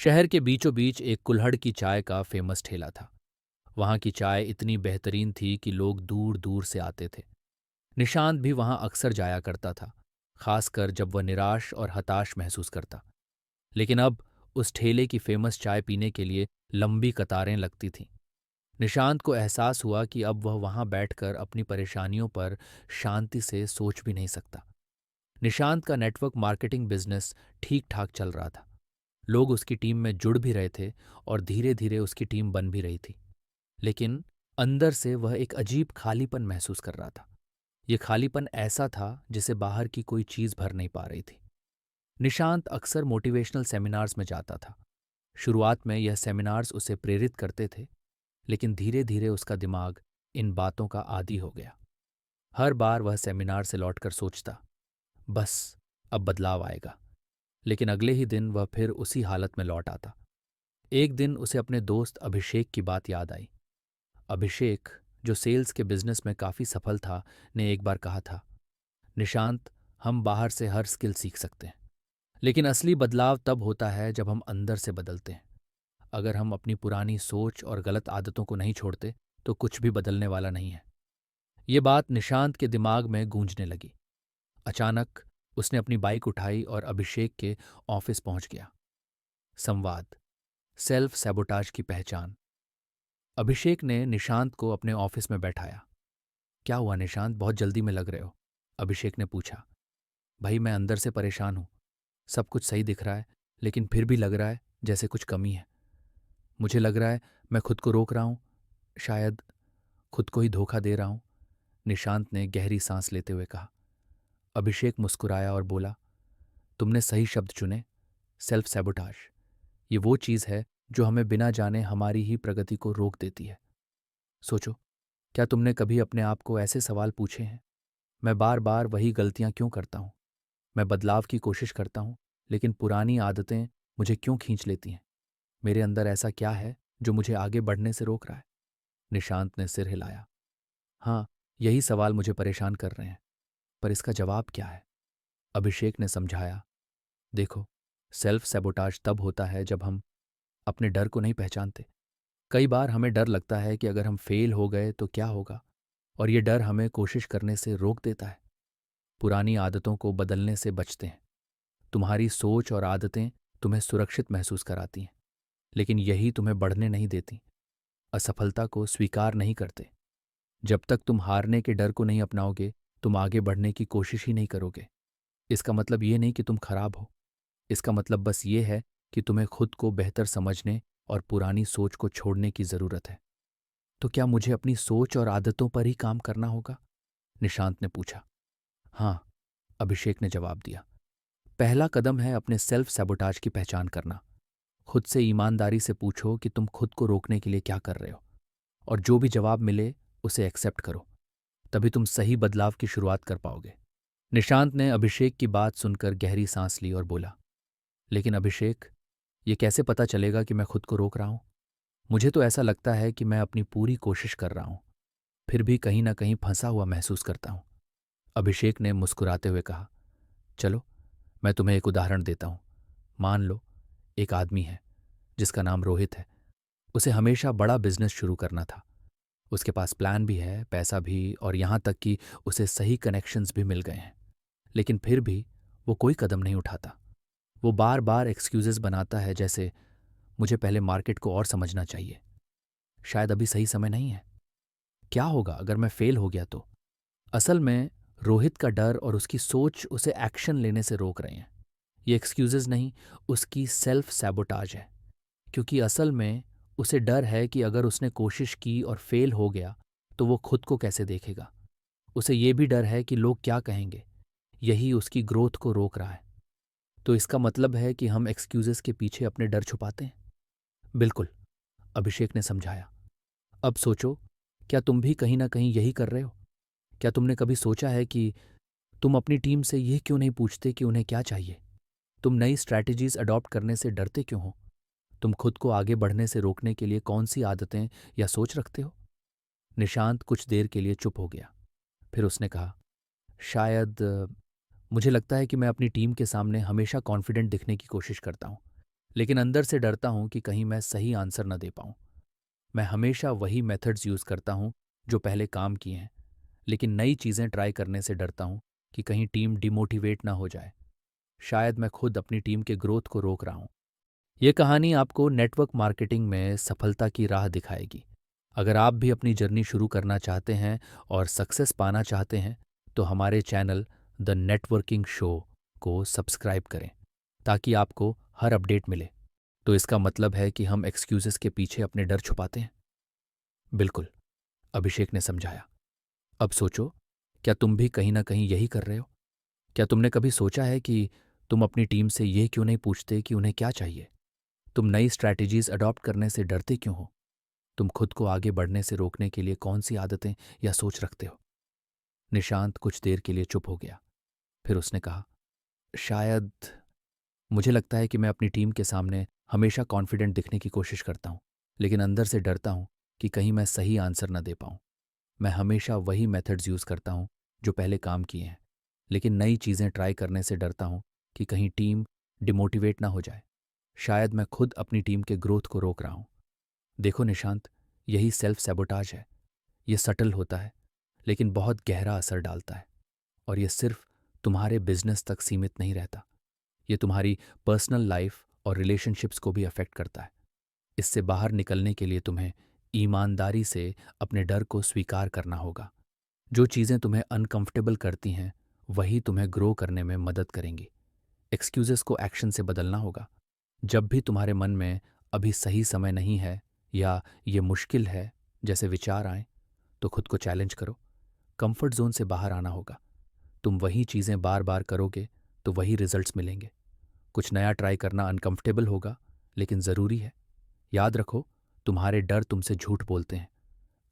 शहर के बीचों बीच एक कुल्हड़ की चाय का फेमस ठेला था। वहाँ की चाय इतनी बेहतरीन थी कि लोग दूर दूर से आते थे। निशांत भी वहाँ अक्सर जाया करता था, खासकर जब वह निराश और हताश महसूस करता। लेकिन अब उस ठेले की फेमस चाय पीने के लिए लंबी कतारें लगती थीं। निशांत को एहसास हुआ कि अब वह वहाँ बैठकर अपनी परेशानियों पर शांति से सोच भी नहीं सकता। निशांत का नेटवर्क मार्केटिंग बिजनेस ठीक ठाक चल रहा था। लोग उसकी टीम में जुड़ भी रहे थे और धीरे धीरे उसकी टीम बन भी रही थी। लेकिन अंदर से वह एक अजीब खालीपन महसूस कर रहा था। ये खालीपन ऐसा था जिसे बाहर की कोई चीज भर नहीं पा रही थी। निशांत अक्सर मोटिवेशनल सेमिनार्स में जाता था। शुरुआत में यह सेमिनार्स उसे प्रेरित करते थे, लेकिन धीरे धीरे उसका दिमाग इन बातों का आदी हो गया। हर बार वह सेमिनार से लौटकर सोचता, बस अब बदलाव आएगा। लेकिन अगले ही दिन वह फिर उसी हालत में लौट आता। एक दिन उसे अपने दोस्त अभिषेक की बात याद आई। अभिषेक, जो सेल्स के बिजनेस में काफी सफल था, ने एक बार कहा था, निशांत, हम बाहर से हर स्किल सीख सकते हैं, लेकिन असली बदलाव तब होता है जब हम अंदर से बदलते हैं। अगर हम अपनी पुरानी सोच और गलत आदतों को नहीं छोड़ते तो कुछ भी बदलने वाला नहीं है। ये बात निशांत के दिमाग में गूंजने लगी। अचानक उसने अपनी बाइक उठाई और अभिषेक के ऑफिस पहुंच गया। संवाद, सेल्फ सैबोटाज की पहचान। अभिषेक ने निशांत को अपने ऑफिस में बैठाया। क्या हुआ निशांत, बहुत जल्दी में लग रहे हो? अभिषेक ने पूछा। भाई, मैं अंदर से परेशान हूं। सब कुछ सही दिख रहा है, लेकिन फिर भी लग रहा है जैसे कुछ कमी है। मुझे लग रहा है मैं खुद को रोक रहा हूं, शायद खुद को ही धोखा दे रहा हूं। निशांत ने गहरी सांस लेते हुए कहा। अभिषेक मुस्कुराया और बोला, तुमने सही शब्द चुने। सेल्फ सैबोटाज, ये वो चीज है जो हमें बिना जाने हमारी ही प्रगति को रोक देती है। सोचो, क्या तुमने कभी अपने आप को ऐसे सवाल पूछे हैं, मैं बार बार वही गलतियां क्यों करता हूं? मैं बदलाव की कोशिश करता हूं, लेकिन पुरानी आदतें मुझे क्यों खींच लेती हैं? मेरे अंदर ऐसा क्या है जो मुझे आगे बढ़ने से रोक रहा है? निशांत ने सिर हिलाया। हाँ, यही सवाल मुझे परेशान कर रहे हैं, पर इसका जवाब क्या है? अभिषेक ने समझाया। देखो, सेल्फ सैबोटाज तब होता है जब हम अपने डर को नहीं पहचानते। कई बार हमें डर लगता है कि अगर हम फेल हो गए तो क्या होगा, और ये डर हमें कोशिश करने से रोक देता है। पुरानी आदतों को बदलने से बचते हैं। तुम्हारी सोच और आदतें तुम्हें सुरक्षित महसूस कराती हैं, लेकिन यही तुम्हें बढ़ने नहीं देती, असफलता को स्वीकार नहीं करते। जब तक तुम हारने के डर को नहीं अपनाओगे, तुम आगे बढ़ने की कोशिश ही नहीं करोगे। इसका मतलब ये नहीं कि तुम खराब हो। इसका मतलब बस ये है कि तुम्हें खुद को बेहतर समझने और पुरानी सोच को छोड़ने की जरूरत है। तो क्या मुझे अपनी सोच और आदतों पर ही काम करना होगा? निशांत ने पूछा। हाँ, अभिषेक ने जवाब दिया। पहला कदम है अपने सेल्फ सैबोटाज की पहचान करना। खुद से ईमानदारी से पूछो कि तुम खुद को रोकने के लिए क्या कर रहे हो, और जो भी जवाब मिले उसे एक्सेप्ट करो। तभी तुम सही बदलाव की शुरुआत कर पाओगे। निशांत ने अभिषेक की बात सुनकर गहरी सांस ली और बोला, लेकिन अभिषेक, ये कैसे पता चलेगा कि मैं खुद को रोक रहा हूं? मुझे तो ऐसा लगता है कि मैं अपनी पूरी कोशिश कर रहा हूं, फिर भी कहीं ना कहीं फंसा हुआ महसूस करता हूं। अभिषेक ने मुस्कुराते हुए कहा, चलो, मैं तुम्हें एक उदाहरण देता हूं। मान लो, एक आदमी है जिसका नाम रोहित है। उसे हमेशा बड़ा बिजनेस शुरू करना था। उसके पास प्लान भी है, पैसा भी, और यहां तक कि उसे सही कनेक्शंस भी मिल गए हैं। लेकिन फिर भी वो कोई कदम नहीं उठाता। वो बार बार एक्सक्यूजेस बनाता है, जैसे मुझे पहले मार्केट को और समझना चाहिए, शायद अभी सही समय नहीं है, क्या होगा अगर मैं फेल हो गया तो? असल में रोहित का डर और उसकी सोच उसे एक्शन लेने से रोक रहे हैं। ये एक्सक्यूजेस नहीं, उसकी सेल्फ सैबोटाज है। क्योंकि असल में उसे डर है कि अगर उसने कोशिश की और फेल हो गया तो वो खुद को कैसे देखेगा। उसे ये भी डर है कि लोग क्या कहेंगे। यही उसकी ग्रोथ को रोक रहा है। तो इसका मतलब है कि हम एक्सक्यूजेस के पीछे अपने डर छुपाते हैं। बिल्कुल, अभिषेक ने समझाया। अब सोचो, क्या तुम भी कहीं ना कहीं यही कर रहे हो? क्या तुमने कभी सोचा है कि तुम अपनी टीम से यह क्यों नहीं पूछते कि उन्हें क्या चाहिए? तुम नई स्ट्रैटेजीज अडॉप्ट करने से डरते क्यों हो? तुम खुद को आगे बढ़ने से रोकने के लिए कौन सी आदतें या सोच रखते हो? निशांत कुछ देर के लिए चुप हो गया। फिर उसने कहा, शायद मुझे लगता है कि मैं अपनी टीम के सामने हमेशा कॉन्फिडेंट दिखने की कोशिश करता हूँ। लेकिन अंदर से डरता हूँ कि कहीं मैं सही आंसर न दे पाऊँ। मैं हमेशा वही मेथड्स यूज़ करता हूँ जो पहले काम किए हैं, लेकिन नई चीज़ें ट्राई करने से डरता हूँ कि कहीं टीम डिमोटिवेट ना हो जाए। शायद मैं खुद अपनी टीम के ग्रोथ को रोक रहा हूँ। ये कहानी आपको नेटवर्क मार्केटिंग में सफलता की राह दिखाएगी। अगर आप भी अपनी जर्नी शुरू करना चाहते हैं और सक्सेस पाना चाहते हैं, तो हमारे चैनल द नेटवर्किंग शो को सब्सक्राइब करें ताकि आपको हर अपडेट मिले। तो इसका मतलब है कि हम एक्सक्यूज़ेस के पीछे अपने डर छुपाते हैं? बिल्कुल, अभिषेक ने समझाया। अब सोचो, क्या तुम भी कहीं न कहीं यही कर रहे हो? क्या तुमने कभी सोचा है कि तुम अपनी टीम से ये क्यों नहीं पूछते कि उन्हें क्या चाहिए? तुम नई स्ट्रैटेजीज़ अडॉप्ट करने से डरते क्यों हो? तुम खुद को आगे बढ़ने से रोकने के लिए कौन-सी आदतें या सोच रखते हो? निशांत कुछ देर के लिए चुप हो गया। फिर उसने कहा, शायद मुझे लगता है कि मैं अपनी टीम के सामने हमेशा कॉन्फिडेंट दिखने की कोशिश करता हूँ, लेकिन अंदर से डरता हूँ कि कहीं मैं सही आंसर न दे पाऊँ। मैं हमेशा वही मेथड्स यूज़ करता हूँ जो पहले काम किए हैं, लेकिन नई चीज़ें ट्राई करने से डरता हूँ कि कहीं टीम डिमोटिवेट ना हो जाए। शायद मैं खुद अपनी टीम के ग्रोथ को रोक रहा हूँ। देखो निशांत, यही सेल्फ सैबोटाज है। ये सटल होता है, लेकिन बहुत गहरा असर डालता है। और ये सिर्फ तुम्हारे बिजनेस तक सीमित नहीं रहता। ये तुम्हारी पर्सनल लाइफ और रिलेशनशिप्स को भी अफेक्ट करता है। इससे बाहर निकलने के लिए तुम्हें ईमानदारी से अपने डर को स्वीकार करना होगा। जो चीज़ें तुम्हें अनकंफर्टेबल करती हैं, वही तुम्हें ग्रो करने में मदद करेंगी। एक्सक्यूजेस को एक्शन से बदलना होगा। जब भी तुम्हारे मन में अभी सही समय नहीं है या ये मुश्किल है जैसे विचार आए, तो खुद को चैलेंज करो। कंफर्ट जोन से बाहर आना होगा। तुम वही चीज़ें बार बार करोगे तो वही रिजल्ट्स मिलेंगे। कुछ नया ट्राई करना अनकंफर्टेबल होगा, लेकिन ज़रूरी है। याद रखो, तुम्हारे डर तुमसे झूठ बोलते हैं।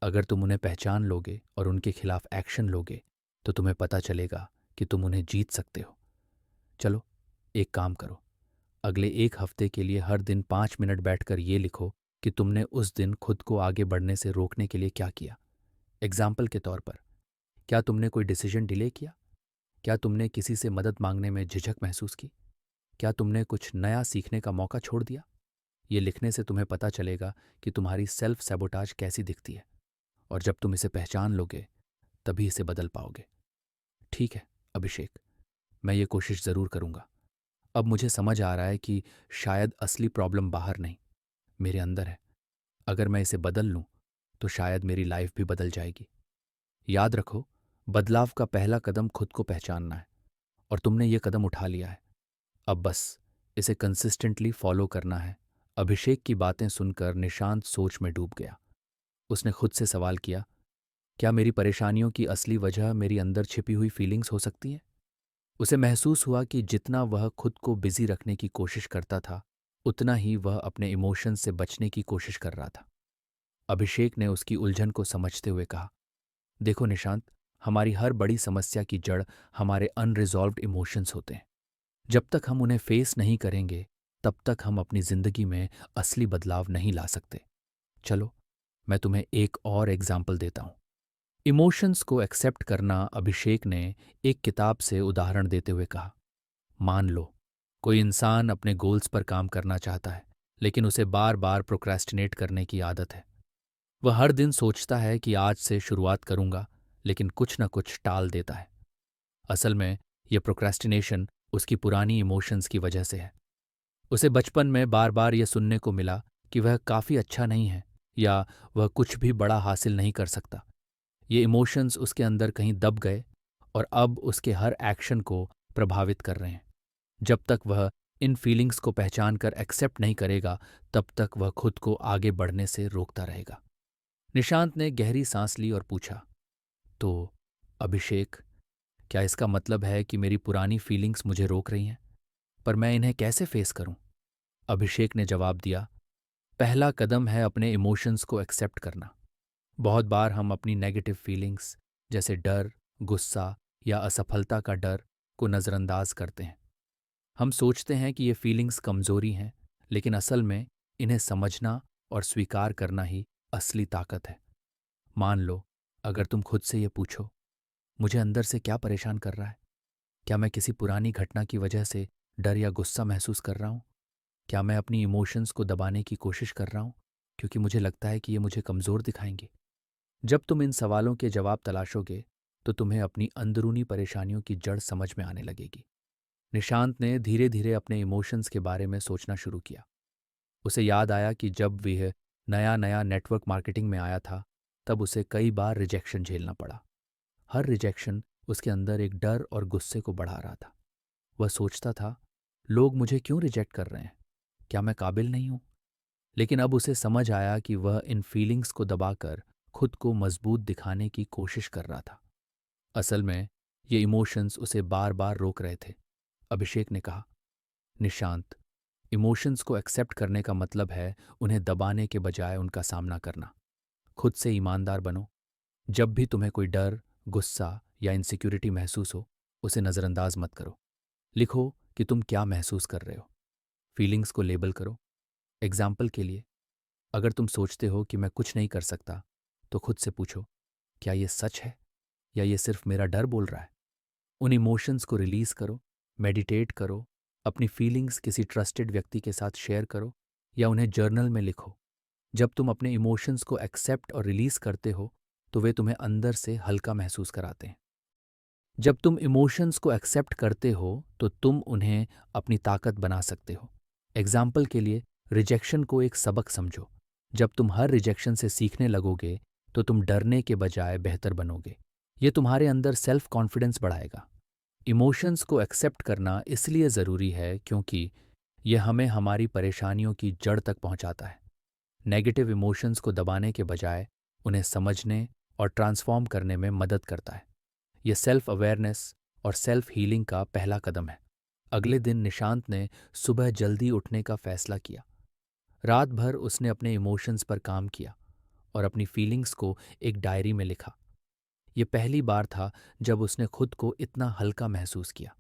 अगर तुम उन्हें पहचान लोगे और उनके खिलाफ एक्शन लोगे, तो तुम्हें पता चलेगा कि तुम उन्हें जीत सकते हो। चलो, एक काम करो। अगले एक हफ्ते के लिए हर दिन 5 मिनट बैठकर ये लिखो कि तुमने उस दिन खुद को आगे बढ़ने से रोकने के लिए क्या किया। एग्जाम्पल के तौर पर, क्या तुमने कोई डिसीजन डिले किया? क्या तुमने किसी से मदद मांगने में झिझक महसूस की? क्या तुमने कुछ नया सीखने का मौका छोड़ दिया? ये लिखने से तुम्हें पता चलेगा कि तुम्हारी सेल्फ सैबोटाज कैसी दिखती है, और जब तुम इसे पहचान लोगे, तभी इसे बदल पाओगे। ठीक है अभिषेक, मैं ये कोशिश ज़रूर करूँगा। अब मुझे समझ आ रहा है कि शायद असली प्रॉब्लम बाहर नहीं, मेरे अंदर है। अगर मैं इसे बदल लूँ, तो शायद मेरी लाइफ भी बदल जाएगी। याद रखो, बदलाव का पहला कदम खुद को पहचानना है, और तुमने ये कदम उठा लिया है। अब बस इसे कंसिस्टेंटली फॉलो करना है। अभिषेक की बातें सुनकर निशांत सोच में डूब गया। उसने खुद से सवाल किया, क्या मेरी परेशानियों की असली वजह मेरी अंदर छिपी हुई फीलिंग्स हो सकती है? उसे महसूस हुआ कि जितना वह खुद को बिजी रखने की कोशिश करता था, उतना ही वह अपने इमोशंस से बचने की कोशिश कर रहा था। अभिषेक ने उसकी उलझन को समझते हुए कहा, देखो निशांत, हमारी हर बड़ी समस्या की जड़ हमारे अनरिजॉल्व्ड इमोशंस होते हैं। जब तक हम उन्हें फेस नहीं करेंगे, तब तक हम अपनी जिंदगी में असली बदलाव नहीं ला सकते। चलो, मैं तुम्हें एक और एग्जाम्पल देता हूं। इमोशंस को एक्सेप्ट करना। अभिषेक ने एक किताब से उदाहरण देते हुए कहा, मान लो कोई इंसान अपने गोल्स पर काम करना चाहता है, लेकिन उसे बार बार प्रोक्रेस्टिनेट करने की आदत है। वह हर दिन सोचता है कि आज से शुरुआत करूंगा, लेकिन कुछ न कुछ टाल देता है। असल में यह प्रोक्रेस्टिनेशन उसकी पुरानी इमोशंस की वजह से है। उसे बचपन में बार बार यह सुनने को मिला कि वह काफ़ी अच्छा नहीं है, या वह कुछ भी बड़ा हासिल नहीं कर सकता। ये इमोशंस उसके अंदर कहीं दब गए और अब उसके हर एक्शन को प्रभावित कर रहे हैं। जब तक वह इन फीलिंग्स को पहचान कर एक्सेप्ट नहीं करेगा, तब तक वह खुद को आगे बढ़ने से रोकता रहेगा। निशांत ने गहरी सांस ली और पूछा, तो अभिषेक, क्या इसका मतलब है कि मेरी पुरानी फीलिंग्स मुझे रोक रही हैं? पर मैं इन्हें कैसे फेस करूं? अभिषेक ने जवाब दिया, पहला कदम है अपने इमोशंस को एक्सेप्ट करना। बहुत बार हम अपनी नेगेटिव फीलिंग्स जैसे डर, गुस्सा या असफलता का डर को नज़रअंदाज करते हैं। हम सोचते हैं कि ये फीलिंग्स कमज़ोरी हैं, लेकिन असल में इन्हें समझना और स्वीकार करना ही असली ताकत है। मान लो, अगर तुम खुद से ये पूछो, मुझे अंदर से क्या परेशान कर रहा है? क्या मैं किसी पुरानी घटना की वजह से डर या गुस्सा महसूस कर रहा हूँ? क्या मैं अपनी इमोशंस को दबाने की कोशिश कर रहा हूँ क्योंकि मुझे लगता है कि ये मुझे कमज़ोर दिखाएंगे? जब तुम इन सवालों के जवाब तलाशोगे तो तुम्हें अपनी अंदरूनी परेशानियों की जड़ समझ में आने लगेगी। निशांत ने धीरे धीरे अपने इमोशंस के बारे में सोचना शुरू किया। उसे याद आया कि जब वह नया नया नेटवर्क मार्केटिंग में आया था तब उसे कई बार रिजेक्शन झेलना पड़ा। हर रिजेक्शन उसके अंदर एक डर और गुस्से को बढ़ा रहा था। वह सोचता था, लोग मुझे क्यों रिजेक्ट कर रहे हैं? क्या मैं काबिल नहीं हूं? लेकिन अब उसे समझ आया कि वह इन फीलिंग्स को दबाकर खुद को मजबूत दिखाने की कोशिश कर रहा था। असल में ये इमोशंस उसे बार बार रोक रहे थे। अभिषेक ने कहा, निशांत, इमोशंस को एक्सेप्ट करने का मतलब है उन्हें दबाने के बजाय उनका सामना करना। खुद से ईमानदार बनो। जब भी तुम्हें कोई डर, गुस्सा या इनसिक्योरिटी महसूस हो, उसे नज़रअंदाज मत करो। लिखो कि तुम क्या महसूस कर रहे हो। फीलिंग्स को लेबल करो। एग्जाम्पल के लिए, अगर तुम सोचते हो कि मैं कुछ नहीं कर सकता, तो खुद से पूछो, क्या ये सच है या ये सिर्फ मेरा डर बोल रहा है? उन इमोशंस को रिलीज करो, मेडिटेट करो, अपनी फीलिंग्स किसी ट्रस्टेड व्यक्ति के साथ शेयर करो या उन्हें जर्नल में लिखो। जब तुम अपने इमोशंस को एक्सेप्ट और रिलीज करते हो, तो वे तुम्हें अंदर से हल्का महसूस कराते हैं। जब तुम इमोशंस को एक्सेप्ट करते हो, तो तुम उन्हें अपनी ताकत बना सकते हो। एग्जाम्पल के लिए, रिजेक्शन को एक सबक समझो। जब तुम हर रिजेक्शन से सीखने लगोगे, तो तुम डरने के बजाय बेहतर बनोगे। ये तुम्हारे अंदर सेल्फ कॉन्फिडेंस बढ़ाएगा। इमोशंस को एक्सेप्ट करना इसलिए ज़रूरी है क्योंकि यह हमें हमारी परेशानियों की जड़ तक पहुंचाता है। नेगेटिव इमोशंस को दबाने के बजाय उन्हें समझने और ट्रांसफॉर्म करने में मदद करता है। यह सेल्फ अवेयरनेस और सेल्फ हीलिंग का पहला कदम है। अगले दिन निशांत ने सुबह जल्दी उठने का फैसला किया। रात भर उसने अपने इमोशंस पर काम किया और अपनी फीलिंग्स को एक डायरी में लिखा। ये पहली बार था जब उसने खुद को इतना हल्का महसूस किया।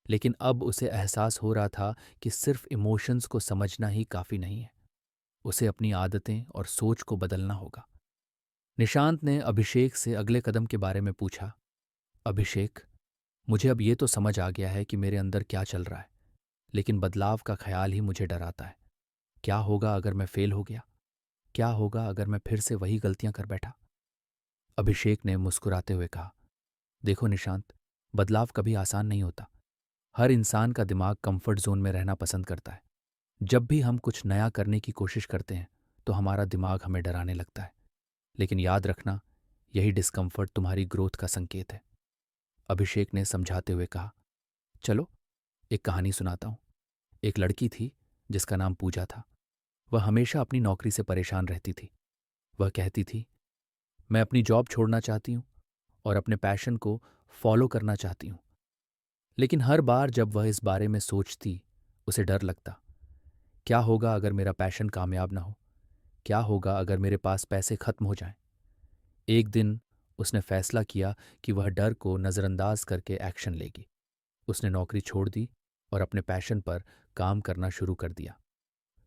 लेकिन अब उसे एहसास हो रहा था कि सिर्फ इमोशंस को समझना ही काफ़ी नहीं है। उसे अपनी आदतें और सोच को बदलना होगा। निशांत ने अभिषेक से अगले कदम के बारे में पूछा। अभिषेक, मुझे अब ये तो समझ आ गया है कि मेरे अंदर क्या चल रहा है, लेकिन बदलाव का ख्याल ही मुझे डराता है। क्या होगा अगर मैं फेल हो गया? क्या होगा अगर मैं फिर से वही गलतियां कर बैठा? अभिषेक ने मुस्कुराते हुए कहा, देखो निशांत, बदलाव कभी आसान नहीं होता। हर इंसान का दिमाग कंफर्ट जोन में रहना पसंद करता है। जब भी हम कुछ नया करने की कोशिश करते हैं, तो हमारा दिमाग हमें डराने लगता है। लेकिन याद रखना, यही डिस्कम्फर्ट तुम्हारी ग्रोथ का संकेत है। अभिषेक ने समझाते हुए कहा, चलो एक कहानी सुनाता हूँ। एक लड़की थी जिसका नाम पूजा था। वह हमेशा अपनी नौकरी से परेशान रहती थी। वह कहती थी, मैं अपनी जॉब छोड़ना चाहती हूँ और अपने पैशन को फॉलो करना चाहती हूँ। लेकिन हर बार जब वह इस बारे में सोचती, उसे डर लगता। क्या होगा अगर मेरा पैशन कामयाब ना हो? क्या होगा अगर मेरे पास पैसे खत्म हो जाएं? एक दिन उसने फैसला किया कि वह डर को नज़रअंदाज करके एक्शन लेगी। उसने नौकरी छोड़ दी और अपने पैशन पर काम करना शुरू कर दिया।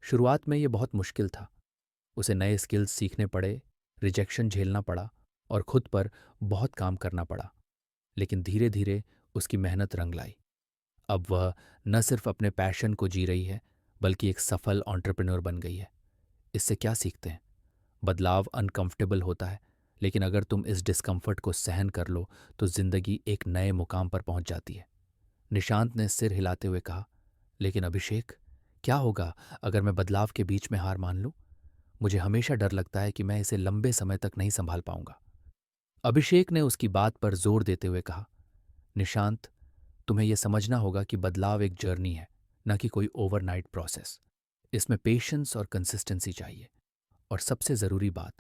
शुरुआत में यह बहुत मुश्किल था। उसे नए स्किल्स सीखने पड़े, रिजेक्शन झेलना पड़ा और खुद पर बहुत काम करना पड़ा। लेकिन धीरे धीरे उसकी मेहनत रंग लाई। अब वह न सिर्फ अपने पैशन को जी रही है, बल्कि एक सफल एंटरप्रेन्योर बन गई है। इससे क्या सीखते हैं? बदलाव अनकंफर्टेबल होता है, लेकिन अगर तुम इस डिस्कम्फर्ट को सहन कर लो, तो जिंदगी एक नए मुकाम पर पहुंच जाती है। निशांत ने सिर हिलाते हुए कहा, लेकिन अभिषेक, क्या होगा अगर मैं बदलाव के बीच में हार मान लूं? मुझे हमेशा डर लगता है कि मैं इसे लंबे समय तक नहीं संभाल पाऊंगा। अभिषेक ने उसकी बात पर जोर देते हुए कहा, निशांत, तुम्हें यह समझना होगा कि बदलाव एक जर्नी है, न कि कोई ओवरनाइट प्रोसेस। इसमें पेशेंस और कंसिस्टेंसी चाहिए। और सबसे ज़रूरी बात,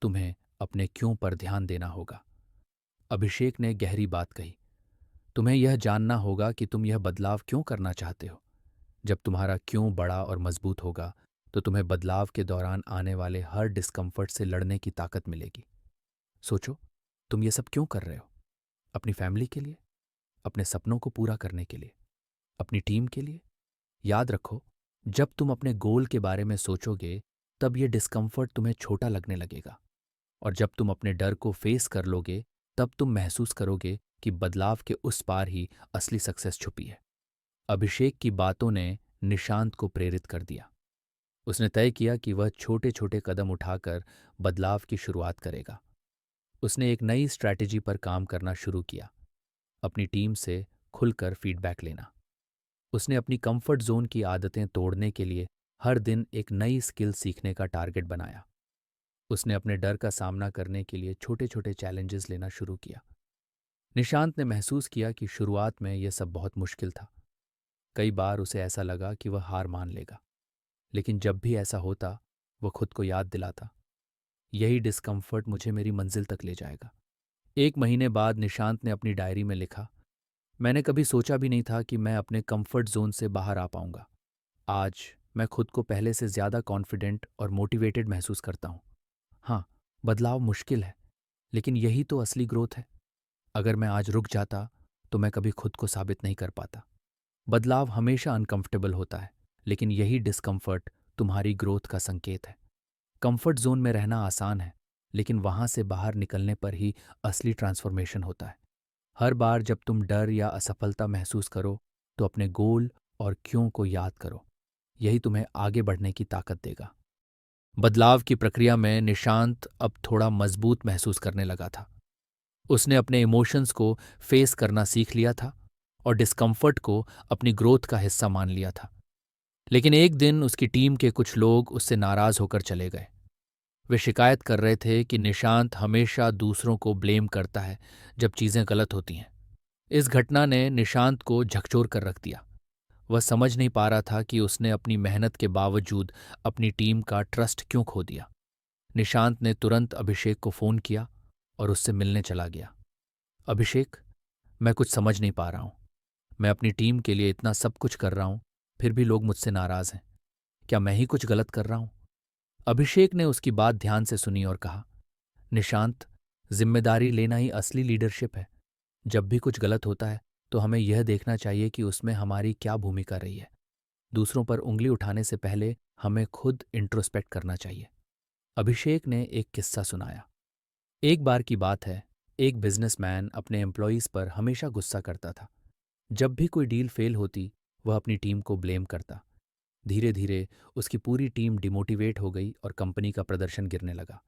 तुम्हें अपने क्यों पर ध्यान देना होगा। अभिषेक ने गहरी बात कही, तुम्हें यह जानना होगा कि तुम यह बदलाव क्यों करना चाहते हो। जब तुम्हारा क्यों बड़ा और मजबूत होगा, तो तुम्हें बदलाव के दौरान आने वाले हर डिस्कम्फर्ट से लड़ने की ताकत मिलेगी। सोचो, तुम ये सब क्यों कर रहे हो? अपनी फैमिली के लिए? अपने सपनों को पूरा करने के लिए? अपनी टीम के लिए? याद रखो, जब तुम अपने गोल के बारे में सोचोगे, तब ये डिस्कम्फर्ट तुम्हें छोटा लगने लगेगा। और जब तुम अपने डर को फेस कर लोगे, तब तुम महसूस करोगे कि बदलाव के उस पार ही असली सक्सेस छुपी है। अभिषेक की बातों ने निशांत को प्रेरित कर दिया। उसने तय किया कि वह छोटे छोटे कदम उठाकर बदलाव की शुरुआत करेगा। उसने एक नई स्ट्रैटेजी पर काम करना शुरू किया, अपनी टीम से खुलकर फीडबैक लेना। उसने अपनी कंफर्ट जोन की आदतें तोड़ने के लिए हर दिन एक नई स्किल सीखने का टारगेट बनाया। उसने अपने डर का सामना करने के लिए छोटे छोटे चैलेंजेस लेना शुरू किया। निशांत ने महसूस किया कि शुरुआत में यह सब बहुत मुश्किल था। कई बार उसे ऐसा लगा कि वह हार मान लेगा, लेकिन जब भी ऐसा होता, वह खुद को याद दिलाता, यही डिस्कम्फर्ट मुझे मेरी मंजिल तक ले जाएगा। 1 महीने बाद निशांत ने अपनी डायरी में लिखा, मैंने कभी सोचा भी नहीं था कि मैं अपने कंफर्ट जोन से बाहर आ पाऊंगा। आज मैं खुद को पहले से ज्यादा कॉन्फिडेंट और मोटिवेटेड महसूस करता हूँ। हाँ, बदलाव मुश्किल है, लेकिन यही तो असली ग्रोथ है। अगर मैं आज रुक जाता तो मैं कभी खुद को साबित नहीं कर पाता। बदलाव हमेशा अनकंफर्टेबल होता है, लेकिन यही डिस्कम्फर्ट तुम्हारी ग्रोथ का संकेत है। कंफर्ट जोन में रहना आसान है, लेकिन वहां से बाहर निकलने पर ही असली ट्रांसफॉर्मेशन होता है। हर बार जब तुम डर या असफलता महसूस करो, तो अपने गोल और क्यों को याद करो। यही तुम्हें आगे बढ़ने की ताकत देगा। बदलाव की प्रक्रिया में निशांत अब थोड़ा मजबूत महसूस करने लगा था। उसने अपने इमोशंस को फेस करना सीख लिया था और डिस्कम्फर्ट को अपनी ग्रोथ का हिस्सा मान लिया था। लेकिन एक दिन उसकी टीम के कुछ लोग उससे नाराज होकर चले गए। वे शिकायत कर रहे थे कि निशांत हमेशा दूसरों को ब्लेम करता है जब चीजें गलत होती हैं। इस घटना ने निशांत को झकझोर कर रख दिया। वह समझ नहीं पा रहा था कि उसने अपनी मेहनत के बावजूद अपनी टीम का ट्रस्ट क्यों खो दिया। निशांत ने तुरंत अभिषेक को फोन किया और उससे मिलने चला गया। अभिषेक, मैं कुछ समझ नहीं पा रहा हूं। मैं अपनी टीम के लिए इतना सब कुछ कर रहा हूं, फिर भी लोग मुझसे नाराज हैं। क्या मैं ही कुछ गलत कर रहा हूं? अभिषेक ने उसकी बात ध्यान से सुनी और कहा, निशांत, जिम्मेदारी लेना ही असली लीडरशिप है। जब भी कुछ गलत होता है तो हमें यह देखना चाहिए कि उसमें हमारी क्या भूमिका रही है। दूसरों पर उंगली उठाने से पहले हमें खुद इंट्रोस्पेक्ट करना चाहिए। अभिषेक ने एक किस्सा सुनाया। एक बार की बात है, एक बिजनेसमैन अपने एम्प्लॉयज पर हमेशा गुस्सा करता था। जब भी कोई डील फेल होती, वह अपनी टीम को ब्लेम करता। धीरे धीरे उसकी पूरी टीम डिमोटिवेट हो गई और कंपनी का प्रदर्शन गिरने लगा।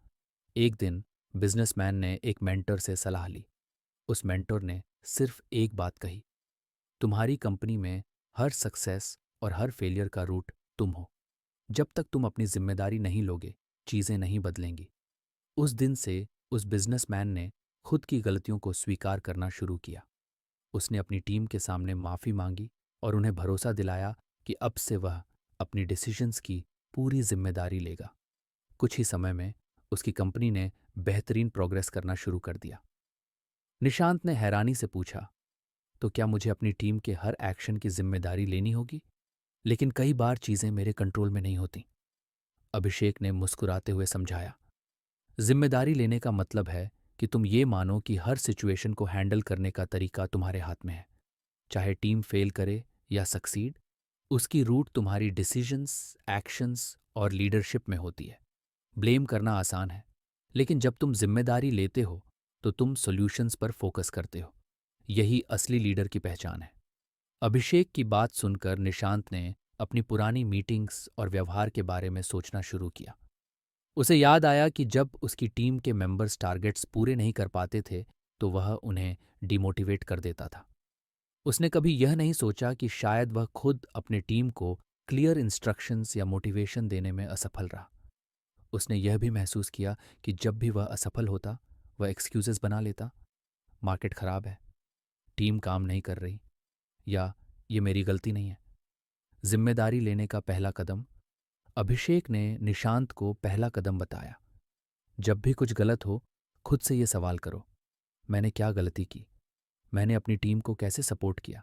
एक दिन बिजनेसमैन ने एक मेंटर से सलाह ली। उस मेंटर ने सिर्फ एक बात कही, तुम्हारी कंपनी में हर सक्सेस और हर फेलियर का रूट तुम हो। जब तक तुम अपनी जिम्मेदारी नहीं लोगे, चीजें नहीं बदलेंगी। उस दिन से उस बिजनेसमैन ने खुद की गलतियों को स्वीकार करना शुरू किया। उसने अपनी टीम के सामने माफी मांगी और उन्हें भरोसा दिलाया कि अब से वह अपनी डिसीजंस की पूरी जिम्मेदारी लेगा। कुछ ही समय में उसकी कंपनी ने बेहतरीन प्रोग्रेस करना शुरू कर दिया। निशांत ने हैरानी से पूछा, तो क्या मुझे अपनी टीम के हर एक्शन की जिम्मेदारी लेनी होगी? लेकिन कई बार चीजें मेरे कंट्रोल में नहीं होती। अभिषेक ने मुस्कुराते हुए समझाया, जिम्मेदारी लेने का मतलब है कि तुम ये मानो कि हर सिचुएशन को हैंडल करने का तरीका तुम्हारे हाथ में है। चाहे टीम फेल करे या सक्सीड, उसकी रूट तुम्हारी डिसीजंस, एक्शंस और लीडरशिप में होती है। ब्लेम करना आसान है, लेकिन जब तुम जिम्मेदारी लेते हो तो तुम सॉल्यूशंस पर फोकस करते हो। यही असली लीडर की पहचान है। अभिषेक की बात सुनकर निशांत ने अपनी पुरानी मीटिंग्स और व्यवहार के बारे में सोचना शुरू किया। उसे याद आया कि जब उसकी टीम के मेंबर्स टारगेट्स पूरे नहीं कर पाते थे, तो वह उन्हें डिमोटिवेट कर देता था। उसने कभी यह नहीं सोचा कि शायद वह खुद अपने टीम को क्लियर इंस्ट्रक्शंस या मोटिवेशन देने में असफल रहा। उसने यह भी महसूस किया कि जब भी वह असफल होता, वह एक्सक्यूजेस बना लेता, मार्केट खराब है, टीम काम नहीं कर रही, या ये मेरी गलती नहीं है। जिम्मेदारी लेने का पहला कदम। अभिषेक ने निशांत को पहला कदम बताया। जब भी कुछ गलत हो, खुद से ये सवाल करो, मैंने क्या गलती की? मैंने अपनी टीम को कैसे सपोर्ट किया?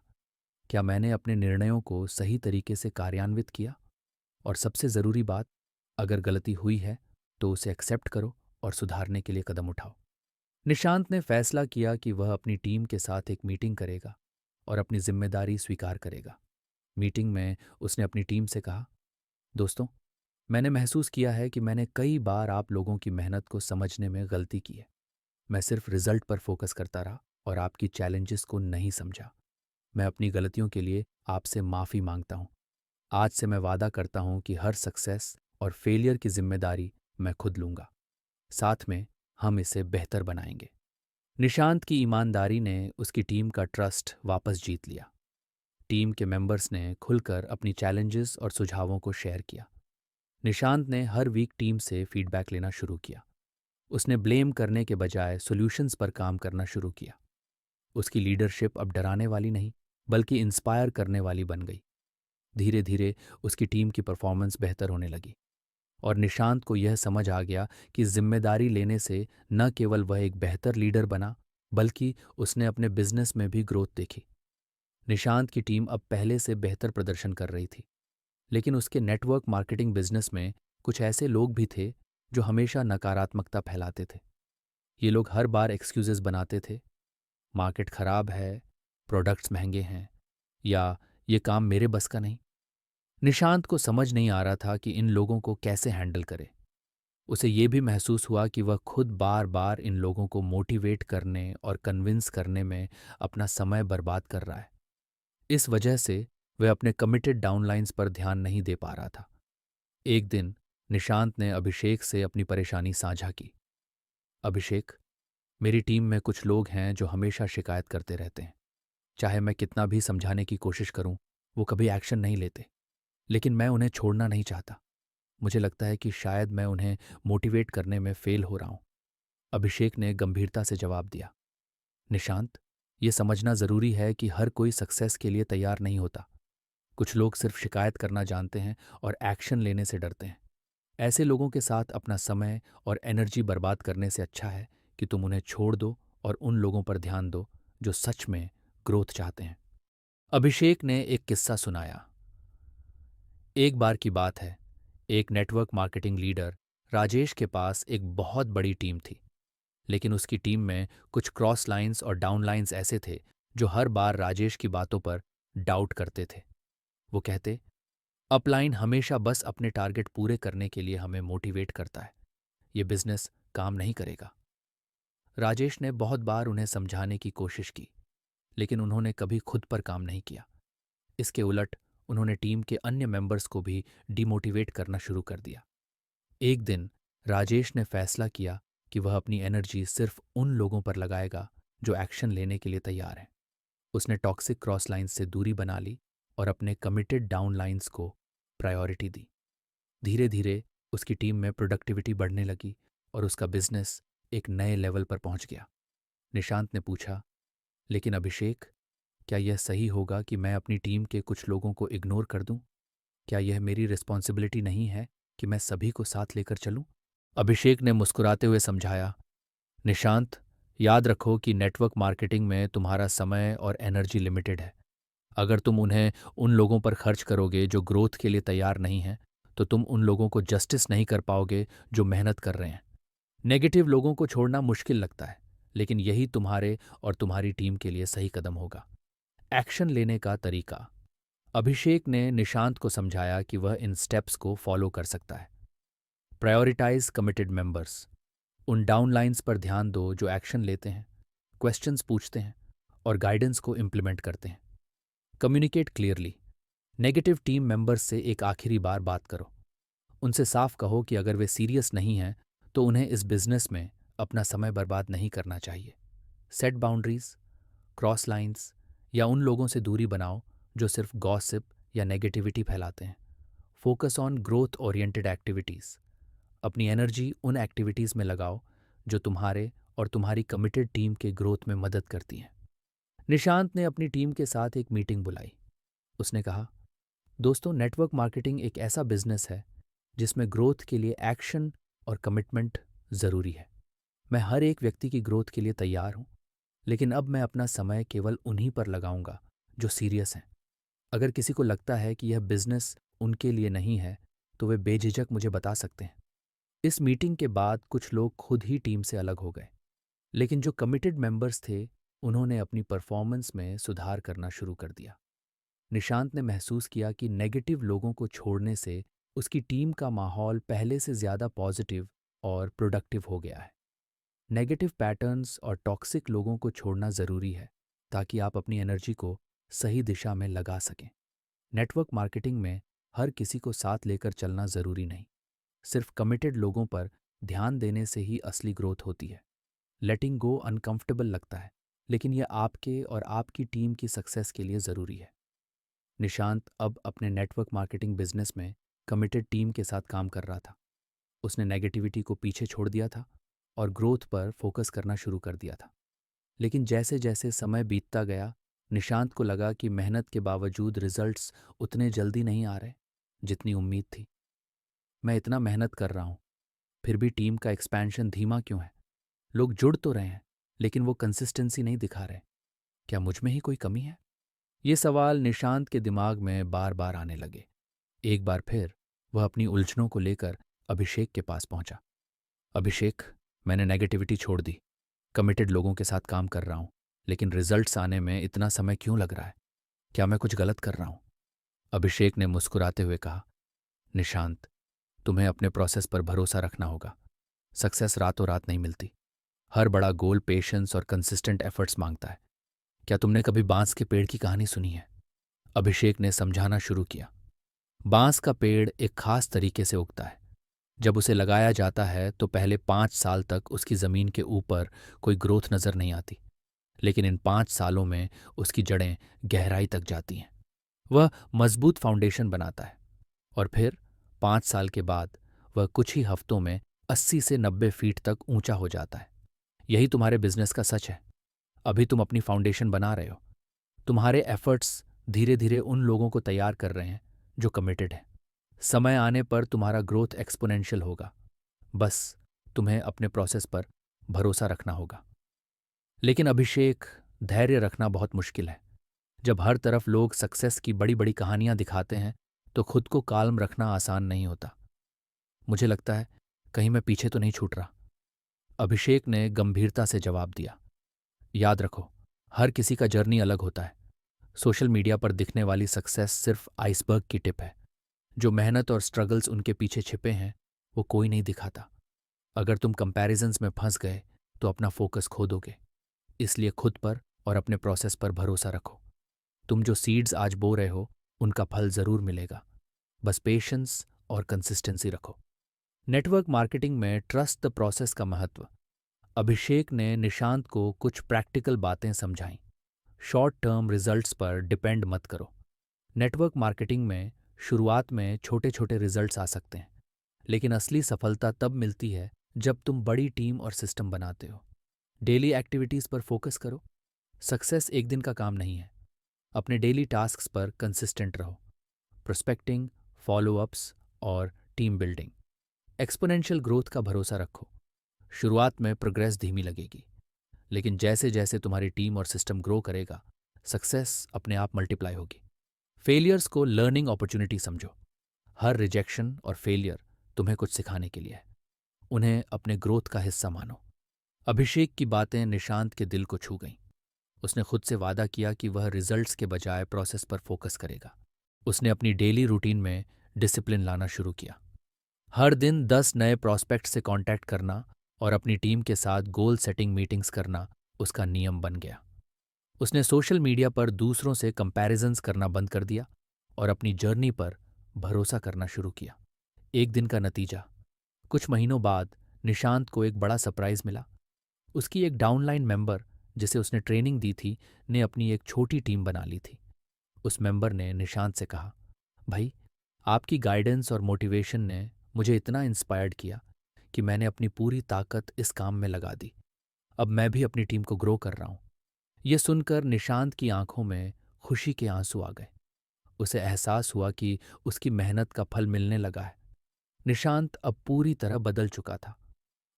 क्या मैंने अपने निर्णयों को सही तरीके से कार्यान्वित किया? और सबसे ज़रूरी बात, अगर गलती हुई है तो उसे एक्सेप्ट करो और सुधारने के लिए कदम उठाओ। निशांत ने फैसला किया कि वह अपनी टीम के साथ एक मीटिंग करेगा और अपनी जिम्मेदारी स्वीकार करेगा। मीटिंग में उसने अपनी टीम से कहा, दोस्तों, मैंने महसूस किया है कि मैंने कई बार आप लोगों की मेहनत को समझने में गलती की है। मैं सिर्फ रिजल्ट पर फोकस करता रहा और आपकी चैलेंजेस को नहीं समझा। मैं अपनी गलतियों के लिए आपसे माफ़ी मांगता हूँ। आज से मैं वादा करता हूं कि हर सक्सेस और फेलियर की जिम्मेदारी मैं खुद लूंगा। साथ में हम इसे बेहतर बनाएंगे। निशांत की ईमानदारी ने उसकी टीम का ट्रस्ट वापस जीत लिया। टीम के मेंबर्स ने खुलकर अपनी चैलेंजेस और सुझावों को शेयर किया। निशांत ने हर वीक टीम से फीडबैक लेना शुरू किया। उसने ब्लेम करने के बजाय सॉल्यूशंस पर काम करना शुरू किया। उसकी लीडरशिप अब डराने वाली नहीं, बल्कि इंस्पायर करने वाली बन गई। धीरे धीरे उसकी टीम की परफॉर्मेंस बेहतर होने लगी और निशांत को यह समझ आ गया कि जिम्मेदारी लेने से न केवल वह एक बेहतर लीडर बना, बल्कि उसने अपने बिजनेस में भी ग्रोथ देखी। निशांत की टीम अब पहले से बेहतर प्रदर्शन कर रही थी, लेकिन उसके नेटवर्क मार्केटिंग बिजनेस में कुछ ऐसे लोग भी थे जो हमेशा नकारात्मकता फैलाते थे। ये लोग हर बार एक्सक्यूजेस बनाते थे। मार्केट खराब है, प्रोडक्ट्स महंगे हैं, या ये काम मेरे बस का नहीं। निशांत को समझ नहीं आ रहा था कि इन लोगों को कैसे हैंडल करे। उसे ये भी महसूस हुआ कि वह खुद बार बार इन लोगों को मोटिवेट करने और कन्विंस करने में अपना समय बर्बाद कर रहा है। इस वजह से वह अपने कमिटेड डाउनलाइंस पर ध्यान नहीं दे पा रहा था। एक दिन निशांत ने अभिषेक से अपनी परेशानी साझा की। अभिषेक, मेरी टीम में कुछ लोग हैं जो हमेशा शिकायत करते रहते हैं। चाहे मैं कितना भी समझाने की कोशिश करूं, वो कभी एक्शन नहीं लेते। लेकिन मैं उन्हें छोड़ना नहीं चाहता। मुझे लगता है कि शायद मैं उन्हें मोटिवेट करने में फेल हो रहा हूं। अभिषेक ने गंभीरता से जवाब दिया। निशांत, ये समझना जरूरी है कि हर कोई सक्सेस के लिए तैयार नहीं होता। कुछ लोग सिर्फ शिकायत करना जानते हैं और एक्शन लेने से डरते हैं। ऐसे लोगों के साथ अपना समय और एनर्जी बर्बाद करने से अच्छा है कि तुम उन्हें छोड़ दो और उन लोगों पर ध्यान दो जो सच में ग्रोथ चाहते हैं। अभिषेक ने एक किस्सा सुनाया। एक बार की बात है, एक नेटवर्क मार्केटिंग लीडर राजेश के पास एक बहुत बड़ी टीम थी, लेकिन उसकी टीम में कुछ क्रॉस लाइंस और डाउन लाइंस ऐसे थे जो हर बार राजेश की बातों पर डाउट करते थे। वो कहते, अपलाइन हमेशा बस अपने टारगेट पूरे करने के लिए हमें मोटिवेट करता है। ये बिजनेस काम नहीं करेगा। राजेश ने बहुत बार उन्हें समझाने की कोशिश की, लेकिन उन्होंने कभी खुद पर काम नहीं किया। इसके उलट उन्होंने टीम के अन्य मेंबर्स को भी डिमोटिवेट करना शुरू कर दिया। एक दिन राजेश ने फैसला किया कि वह अपनी एनर्जी सिर्फ उन लोगों पर लगाएगा जो एक्शन लेने के लिए तैयार हैं। उसने टॉक्सिक क्रॉस लाइन्स से दूरी बना ली और अपने कमिटेड डाउन लाइन्स को प्रायोरिटी दी। धीरे धीरे उसकी टीम में प्रोडक्टिविटी बढ़ने लगी और उसका बिजनेस एक नए लेवल पर पहुंच गया। निशांत ने पूछा, लेकिन अभिषेक, क्या यह सही होगा कि मैं अपनी टीम के कुछ लोगों को इग्नोर कर दूं? क्या यह मेरी रिस्पॉन्सिबिलिटी नहीं है कि मैं सभी को साथ लेकर चलूं? अभिषेक ने मुस्कुराते हुए समझाया, निशांत, याद रखो कि नेटवर्क मार्केटिंग में तुम्हारा समय और एनर्जी लिमिटेड है। अगर तुम उन्हें उन लोगों पर खर्च करोगे जो ग्रोथ के लिए तैयार नहीं हैं, तो तुम उन लोगों को जस्टिस नहीं कर पाओगे जो मेहनत कर रहे हैं। नेगेटिव लोगों को छोड़ना मुश्किल लगता है, लेकिन यही तुम्हारे और तुम्हारी टीम के लिए सही कदम होगा। एक्शन लेने का तरीका। अभिषेक ने निशांत को समझाया कि वह इन स्टेप्स को फॉलो कर सकता है। Prioritise committed members. उन डाउनलाइंस पर ध्यान दो जो एक्शन लेते हैं, क्वेश्चंस पूछते हैं और गाइडेंस को इम्प्लीमेंट करते हैं। Communicate clearly. Negative team members से एक आखिरी बार बात करो। उनसे साफ कहो कि अगर वे सीरियस नहीं हैं तो उन्हें इस बिजनेस में अपना समय बर्बाद नहीं करना चाहिए। सेट बाउंड्रीज, क्रॉस लाइंस या उन लोगों से दूरी बनाओ जो सिर्फ गॉसिप या नेगेटिविटी फैलाते हैं। Focus on growth oriented activities. अपनी एनर्जी उन एक्टिविटीज़ में लगाओ जो तुम्हारे और तुम्हारी कमिटेड टीम के ग्रोथ में मदद करती हैं। निशांत ने अपनी टीम के साथ एक मीटिंग बुलाई। उसने कहा, दोस्तों, नेटवर्क मार्केटिंग एक ऐसा बिजनेस है जिसमें ग्रोथ के लिए एक्शन और कमिटमेंट ज़रूरी है। मैं हर एक व्यक्ति की ग्रोथ के लिए तैयार हूं, लेकिन अब मैं अपना समय केवल उन्हीं पर लगाऊंगा जो सीरियस हैं। अगर किसी को लगता है कि यह बिजनेस उनके लिए नहीं है, तो वे बेझिझक मुझे बता सकते हैं। इस मीटिंग के बाद कुछ लोग खुद ही टीम से अलग हो गए, लेकिन जो कमिटेड मेंबर्स थे उन्होंने अपनी परफॉर्मेंस में सुधार करना शुरू कर दिया। निशांत ने महसूस किया कि नेगेटिव लोगों को छोड़ने से उसकी टीम का माहौल पहले से ज़्यादा पॉजिटिव और प्रोडक्टिव हो गया है। नेगेटिव पैटर्न्स और टॉक्सिक लोगों को छोड़ना ज़रूरी है ताकि आप अपनी एनर्जी को सही दिशा में लगा सकें। नेटवर्क मार्केटिंग में हर किसी को साथ लेकर चलना ज़रूरी नहीं। सिर्फ कमिटेड लोगों पर ध्यान देने से ही असली ग्रोथ होती है। लेटिंग गो अनकंफर्टेबल लगता है, लेकिन यह आपके और आपकी टीम की सक्सेस के लिए ज़रूरी है। निशांत अब अपने नेटवर्क मार्केटिंग बिजनेस में कमिटेड टीम के साथ काम कर रहा था। उसने नेगेटिविटी को पीछे छोड़ दिया था और ग्रोथ पर फोकस करना शुरू कर दिया था। लेकिन जैसे जैसे समय बीतता गया, निशांत को लगा कि मेहनत के बावजूद रिजल्ट्स उतने जल्दी नहीं आ रहे जितनी उम्मीद थी। मैं इतना मेहनत कर रहा हूँ, फिर भी टीम का एक्सपेंशन धीमा क्यों है? लोग जुड़ तो रहे हैं, लेकिन वो कंसिस्टेंसी नहीं दिखा रहे। क्या मुझ में ही कोई कमी है? ये सवाल निशांत के दिमाग में बार बार आने लगे। एक बार फिर वह अपनी उलझनों को लेकर अभिषेक के पास पहुंचा। अभिषेक, मैंने नेगेटिविटी छोड़ दी। कमिटेड लोगों के साथ काम कर रहा हूं, लेकिन रिजल्ट्स आने में इतना समय क्यों लग रहा है? क्या मैं कुछ गलत कर रहा हूं? अभिषेक ने मुस्कुराते हुए कहा, निशांत, तुम्हें अपने प्रोसेस पर भरोसा रखना होगा। सक्सेस रातों रात नहीं मिलती। हर बड़ा गोल पेशेंस और कंसिस्टेंट एफर्ट्स मांगता है। क्या तुमने कभी बांस के पेड़ की कहानी सुनी है? अभिषेक ने समझाना शुरू किया। बांस का पेड़ एक खास तरीके से उगता है। जब उसे लगाया जाता है तो पहले 5 साल तक उसकी जमीन के ऊपर कोई ग्रोथ नजर नहीं आती, लेकिन इन 5 सालों में उसकी जड़ें गहराई तक जाती हैं। वह मजबूत फाउंडेशन बनाता है और फिर 5 साल के बाद वह कुछ ही हफ्तों में 80 से 90 फीट तक ऊंचा हो जाता है। यही तुम्हारे बिजनेस का सच है। अभी तुम अपनी फाउंडेशन बना रहे हो। तुम्हारे एफर्ट्स धीरे धीरे उन लोगों को तैयार कर रहे हैं जो कमिटेड हैं। समय आने पर तुम्हारा ग्रोथ एक्सपोनेंशियल होगा। बस तुम्हें अपने प्रोसेस पर भरोसा रखना होगा। लेकिन अभिषेक, धैर्य रखना बहुत मुश्किल है। जब हर तरफ लोग सक्सेस की बड़ी बड़ी कहानियां दिखाते हैं तो खुद को काल्म रखना आसान नहीं होता। मुझे लगता है कहीं मैं पीछे तो नहीं छूट रहा। अभिषेक ने गंभीरता से जवाब दिया। याद रखो, हर किसी का जर्नी अलग होता है। सोशल मीडिया पर दिखने वाली सक्सेस सिर्फ आइसबर्ग की टिप है। जो मेहनत और स्ट्रगल्स उनके पीछे छिपे हैं वो कोई नहीं दिखाता। अगर तुम कंपैरिजन्स में फंस गए तो अपना फोकस खो दोगे। इसलिए खुद पर और अपने प्रोसेस पर भरोसा रखो। तुम जो सीड्स आज बो रहे हो उनका फल जरूर मिलेगा। बस पेशेंस और कंसिस्टेंसी रखो। नेटवर्क मार्केटिंग में ट्रस्ट द प्रोसेस का महत्व। अभिषेक ने निशांत को कुछ प्रैक्टिकल बातें समझाईं। शॉर्ट टर्म रिजल्ट्स पर डिपेंड मत करो। नेटवर्क मार्केटिंग में शुरुआत में छोटे छोटे रिजल्ट्स आ सकते हैं, लेकिन असली सफलता तब मिलती है जब तुम बड़ी टीम और सिस्टम बनाते हो। डेली एक्टिविटीज पर फोकस करो। सक्सेस एक दिन का काम नहीं है। अपने डेली टास्क्स पर कंसिस्टेंट रहो। प्रोस्पेक्टिंग, फॉलोअप्स और टीम बिल्डिंग। एक्सपोनेंशियल ग्रोथ का भरोसा रखो। शुरुआत में प्रोग्रेस धीमी लगेगी, लेकिन जैसे जैसे तुम्हारी टीम और सिस्टम ग्रो करेगा, सक्सेस अपने आप मल्टीप्लाई होगी। फेलियर्स को लर्निंग अपॉर्चुनिटी समझो। हर रिजेक्शन और फेलियर तुम्हें कुछ सिखाने के लिए है। उन्हें अपने ग्रोथ का हिस्सा मानो। अभिषेक की बातें निशांत के दिल को छू गईं। उसने खुद से वादा किया कि वह रिजल्ट्स के बजाय प्रोसेस पर फोकस करेगा। उसने अपनी डेली रूटीन में डिसिप्लिन लाना शुरू किया। हर दिन 10 नए प्रॉस्पेक्ट से कांटेक्ट करना और अपनी टीम के साथ गोल सेटिंग मीटिंग्स करना उसका नियम बन गया। उसने सोशल मीडिया पर दूसरों से कंपैरिजंस करना बंद कर दिया और अपनी जर्नी पर भरोसा करना शुरू किया। एक दिन का नतीजा। कुछ महीनों बाद निशांत को एक बड़ा सरप्राइज मिला। उसकी एक डाउनलाइन मेंबर, जिसे उसने ट्रेनिंग दी थी, ने अपनी एक छोटी टीम बना ली थी। उस मेंबर ने निशांत से कहा, भाई, आपकी गाइडेंस और मोटिवेशन ने मुझे इतना इंस्पायर्ड किया कि मैंने अपनी पूरी ताकत इस काम में लगा दी। अब मैं भी अपनी टीम को ग्रो कर रहा हूं। यह सुनकर निशांत की आंखों में खुशी के आंसू आ गए। उसे एहसास हुआ कि उसकी मेहनत का फल मिलने लगा है। निशांत अब पूरी तरह बदल चुका था।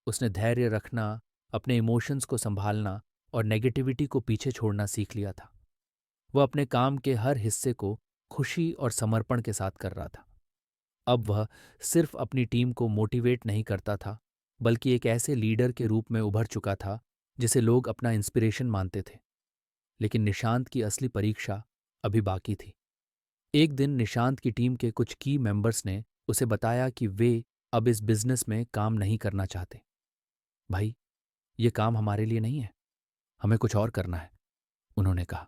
उसने धैर्य रखना, अपने इमोशंस को संभालना और नेगेटिविटी को पीछे छोड़ना सीख लिया था। वह अपने काम के हर हिस्से को खुशी और समर्पण के साथ कर रहा था। अब वह सिर्फ अपनी टीम को मोटिवेट नहीं करता था, बल्कि एक ऐसे लीडर के रूप में उभर चुका था जिसे लोग अपना इंस्पिरेशन मानते थे। लेकिन निशांत की असली परीक्षा अभी बाकी थी। एक दिन निशांत की टीम के कुछ की मेंबर्स ने उसे बताया कि वे अब इस बिजनेस में काम नहीं करना चाहते। भाई, ये काम हमारे लिए नहीं है, हमें कुछ और करना है, उन्होंने कहा।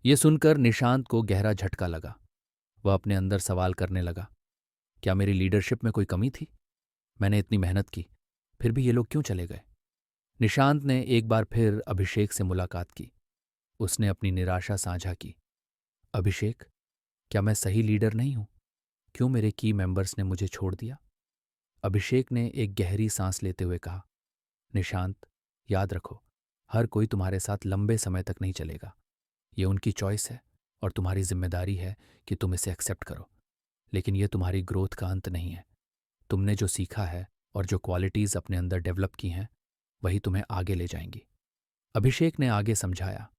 यह सुनकर निशांत को गहरा झटका लगा। वह अपने अंदर सवाल करने लगा, क्या मेरी लीडरशिप में कोई कमी थी? मैंने इतनी मेहनत की, फिर भी ये लोग क्यों चले गए? निशांत ने एक बार फिर अभिषेक से मुलाकात की। उसने अपनी निराशा साझा की। अभिषेक, क्या मैं सही लीडर नहीं हूं? क्यों मेरे की मेंबर्स ने मुझे छोड़ दिया? अभिषेक ने एक गहरी सांस लेते हुए कहा, निशांत, याद रखो, हर कोई तुम्हारे साथ लंबे समय तक नहीं चलेगा। ये उनकी चॉइस है और तुम्हारी जिम्मेदारी है कि तुम इसे एक्सेप्ट करो। लेकिन ये तुम्हारी ग्रोथ का अंत नहीं है। तुमने जो सीखा है और जो क्वालिटीज़ अपने अंदर डेवलप की हैं, वही तुम्हें आगे ले जाएंगी। अभिषेक ने आगे समझाया,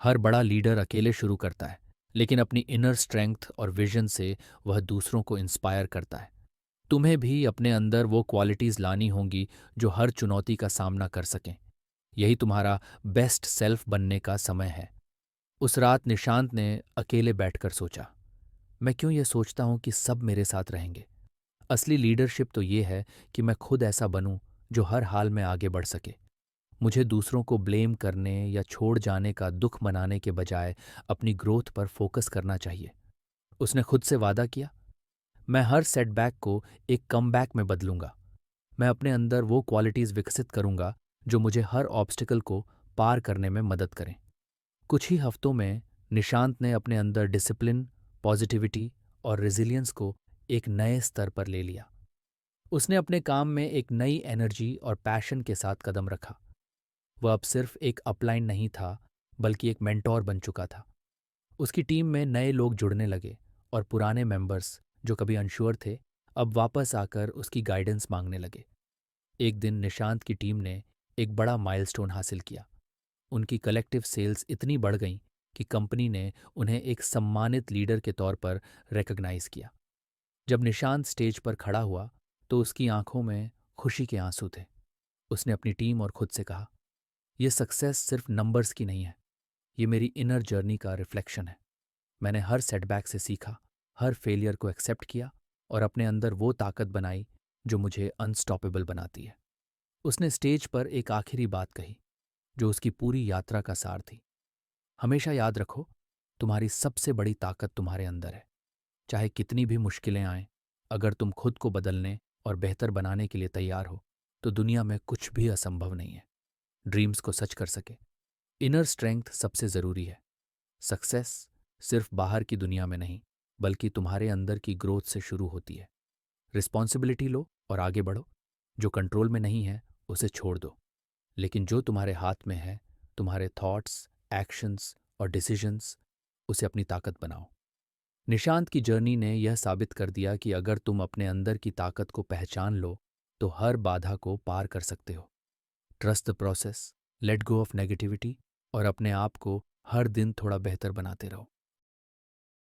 हर बड़ा लीडर अकेले शुरू करता है, लेकिन अपनी इनर स्ट्रेंथ और विजन से वह दूसरों को इंस्पायर करता है। तुम्हें भी अपने अंदर वो क्वालिटीज़ लानी होंगी जो हर चुनौती का सामना कर सकें। यही तुम्हारा बेस्ट सेल्फ बनने का समय है। उस रात निशांत ने अकेले बैठकर सोचा, मैं क्यों ये सोचता हूँ कि सब मेरे साथ रहेंगे? असली लीडरशिप तो ये है कि मैं खुद ऐसा बनूं जो हर हाल में आगे बढ़ सके। मुझे दूसरों को ब्लेम करने या छोड़ जाने का दुख मनाने के बजाय अपनी ग्रोथ पर फोकस करना चाहिए। उसने खुद से वादा किया, मैं हर सेटबैक को एक कमबैक में बदलूंगा। मैं अपने अंदर वो क्वालिटीज़ विकसित करूंगा जो मुझे हर ऑब्स्टिकल को पार करने में मदद करें। कुछ ही हफ्तों में निशांत ने अपने अंदर डिसिप्लिन, पॉजिटिविटी और रेजिलियंस को एक नए स्तर पर ले लिया। उसने अपने काम में एक नई एनर्जी और पैशन के साथ कदम रखा। वह अब सिर्फ एक अपलाइन नहीं था, बल्कि एक मेंटोर बन चुका था। उसकी टीम में नए लोग जुड़ने लगे और पुराने मेंबर्स जो कभी अनश्योर थे, अब वापस आकर उसकी गाइडेंस मांगने लगे। एक दिन निशांत की टीम ने एक बड़ा माइलस्टोन हासिल किया। उनकी कलेक्टिव सेल्स इतनी बढ़ गईं कि कंपनी ने उन्हें एक सम्मानित लीडर के तौर पर रिकॉग्नाइज किया। जब निशांत स्टेज पर खड़ा हुआ तो उसकी आंखों में खुशी के आंसू थे। उसने अपनी टीम और खुद से कहा, यह सक्सेस सिर्फ नंबर्स की नहीं है, ये मेरी इनर जर्नी का रिफ्लेक्शन है। मैंने हर सेटबैक से सीखा, हर फेलियर को एक्सेप्ट किया और अपने अंदर वो ताकत बनाई जो मुझे अनस्टॉपेबल बनाती है। उसने स्टेज पर एक आखिरी बात कही जो उसकी पूरी यात्रा का सार थी। हमेशा याद रखो, तुम्हारी सबसे बड़ी ताकत तुम्हारे अंदर है। चाहे कितनी भी मुश्किलें आएं, अगर तुम खुद को बदलने और बेहतर बनाने के लिए तैयार हो, तो दुनिया में कुछ भी असंभव नहीं है। ड्रीम्स को सच कर सके, इनर स्ट्रेंथ सबसे ज़रूरी है। सक्सेस सिर्फ बाहर की दुनिया में नहीं, बल्कि तुम्हारे अंदर की ग्रोथ से शुरू होती है। रिस्पॉन्सिबिलिटी लो और आगे बढ़ो। जो कंट्रोल में नहीं है, उसे छोड़ दो। लेकिन जो तुम्हारे हाथ में है, तुम्हारे थॉट्स, एक्शंस और डिसीजंस, उसे अपनी ताकत बनाओ। निशांत की जर्नी ने यह साबित कर दिया कि अगर तुम अपने अंदर की ताकत को पहचान लो, तो हर बाधा को पार कर सकते हो। Trust the process, let go of negativity और अपने आप को हर दिन थोड़ा बेहतर बनाते रहो।